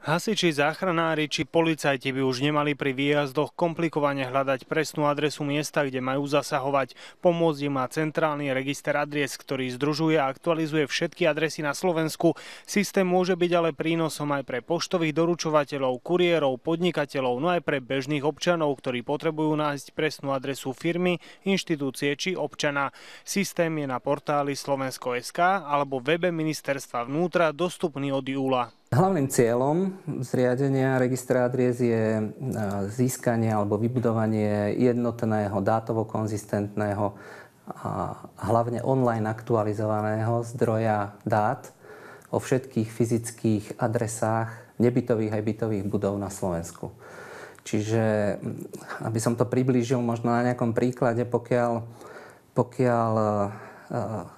Hasiči, záchranári či policajti by už nemali pri výjazdoch komplikovane hľadať presnú adresu miesta, kde majú zasahovať. Pomôcť im má centrálny register adries, ktorý združuje a aktualizuje všetky adresy na Slovensku. Systém môže byť ale prínosom aj pre poštových doručovateľov, kuriérov, podnikateľov, no aj pre bežných občanov, ktorí potrebujú nájsť presnú adresu firmy, inštitúcie či občana. Systém je na portáli Slovensko.sk alebo webe Ministerstva vnútra dostupný od júla. Hlavným cieľom zriadenia registra adries je získanie alebo vybudovanie jednotného, dátovo konzistentného a hlavne online aktualizovaného zdroja dát o všetkých fyzických adresách nebytových aj bytových budov na Slovensku. Čiže, aby som to priblížil možno na nejakom príklade, pokiaľ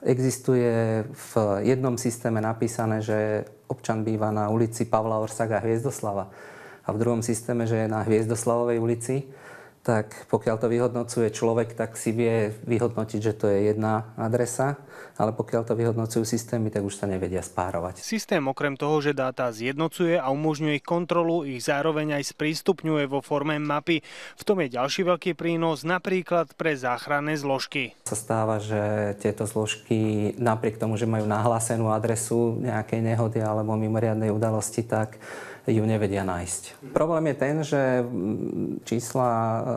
existuje v jednom systéme napísané, že občan býva na ulici Pavla Orsaga Hviezdoslava a v druhom systéme, že je na Hviezdoslavovej ulici, tak pokiaľ to vyhodnocuje človek, tak si vie vyhodnotiť, že to je jedna adresa, ale pokiaľ to vyhodnocujú systémy, tak už sa nevedia spárovať. Systém okrem toho, že dáta zjednocuje a umožňuje ich kontrolu, ich zároveň aj sprístupňuje vo forme mapy. V tom je ďalší veľký prínos, napríklad pre záchranné zložky. Sa stáva, že tieto zložky, napriek tomu, že majú nahlásenú adresu nejakej nehody alebo mimoriadnej udalosti, tak ju nevedia nájsť. Problém je ten, že čísla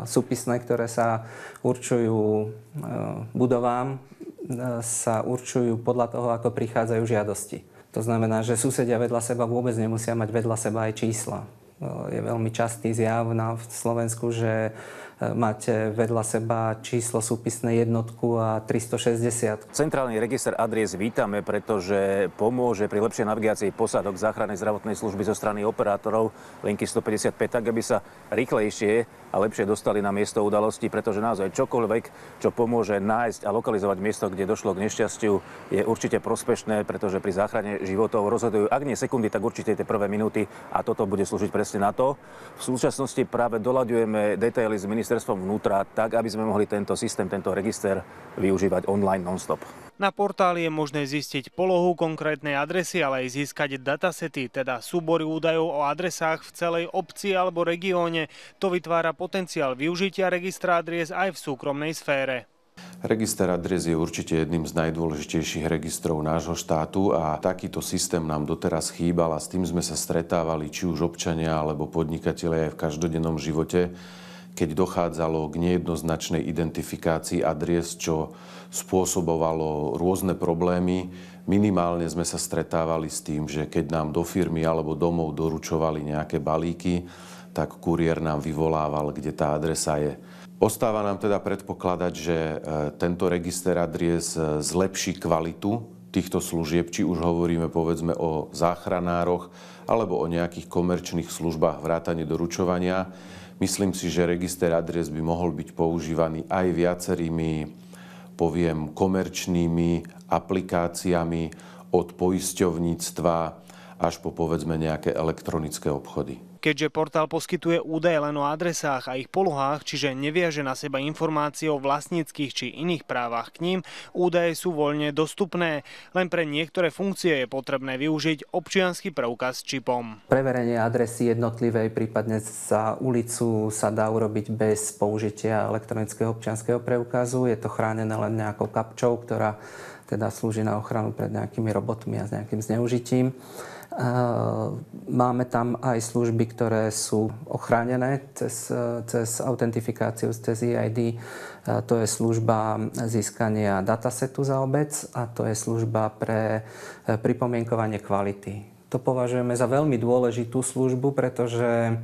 súpisné, ktoré sa určujú budovám, sa určujú podľa toho, ako prichádzajú žiadosti. To znamená, že susedia vedľa seba vôbec nemusia mať vedľa seba aj čísla. Je veľmi častý zjav na Slovensku, že máte vedľa seba číslo súpisné jednotku a 360. Centrálny register adries vítame, pretože pomôže pri lepšej navigácii posádok záchrannej zdravotnej služby zo strany operátorov linky 155, tak aby sa rýchlejšie a lepšie dostali na miesto udalosti, pretože naozaj čokoľvek, čo pomôže nájsť a lokalizovať miesto, kde došlo k nešťastiu, je určite prospešné, pretože pri záchrane životov rozhodujú, ak nie sekundy, tak určite tie prvé minúty a toto bude slúžiť presne na to. V súčasnosti práve doľaďujeme detaily s Ministerstvom vnútra tak, aby sme mohli tento systém, tento register využívať online non-stop. Na portáli je možné zistiť polohu konkrétnej adresy, ale aj získať datasety, teda súbory údajov o adresách v celej obci alebo regióne. To vytvára potenciál využitia registra adries aj v súkromnej sfére. Register adries je určite jedným z najdôležitejších registrov nášho štátu a takýto systém nám doteraz chýbal a s tým sme sa stretávali či už občania alebo podnikatelia aj v každodennom živote, keď dochádzalo k nejednoznačnej identifikácii adries, čo spôsobovalo rôzne problémy. Minimálne sme sa stretávali s tým, že keď nám do firmy alebo domov doručovali nejaké balíky, tak kuriér nám vyvolával, kde tá adresa je. Ostáva nám teda predpokladať, že tento register adries zlepší kvalitu týchto služieb, či už hovoríme povedzme o záchranároch alebo o nejakých komerčných službách vrátane doručovania. Myslím si, že register adries by mohol byť používaný aj viacerými, poviem, komerčnými aplikáciami od poisťovníctva až po povedzme nejaké elektronické obchody. Keďže portál poskytuje údaje len o adresách a ich polohách, čiže neviaže na seba informácie o vlastníckych či iných právach k ním, údaje sú voľne dostupné. Len pre niektoré funkcie je potrebné využiť občiansky preukaz s čipom. Preverenie adresy jednotlivej, prípadne za ulicu sa dá urobiť bez použitia elektronického občianskeho preukazu. Je to chránené len nejakou kapčou, ktorá teda slúži na ochranu pred nejakými robotmi a s nejakým zneužitím. Máme tam aj služby, ktoré sú ochránené cez autentifikáciu, cez EID. To je služba získania datasetu za obec a to je služba pre pripomienkovanie kvality. To považujeme za veľmi dôležitú službu, pretože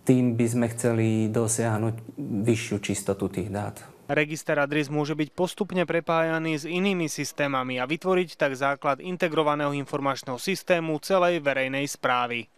tým by sme chceli dosiahnuť vyššiu čistotu tých dát. Register adries môže byť postupne prepájaný s inými systémami a vytvoriť tak základ integrovaného informačného systému celej verejnej správy.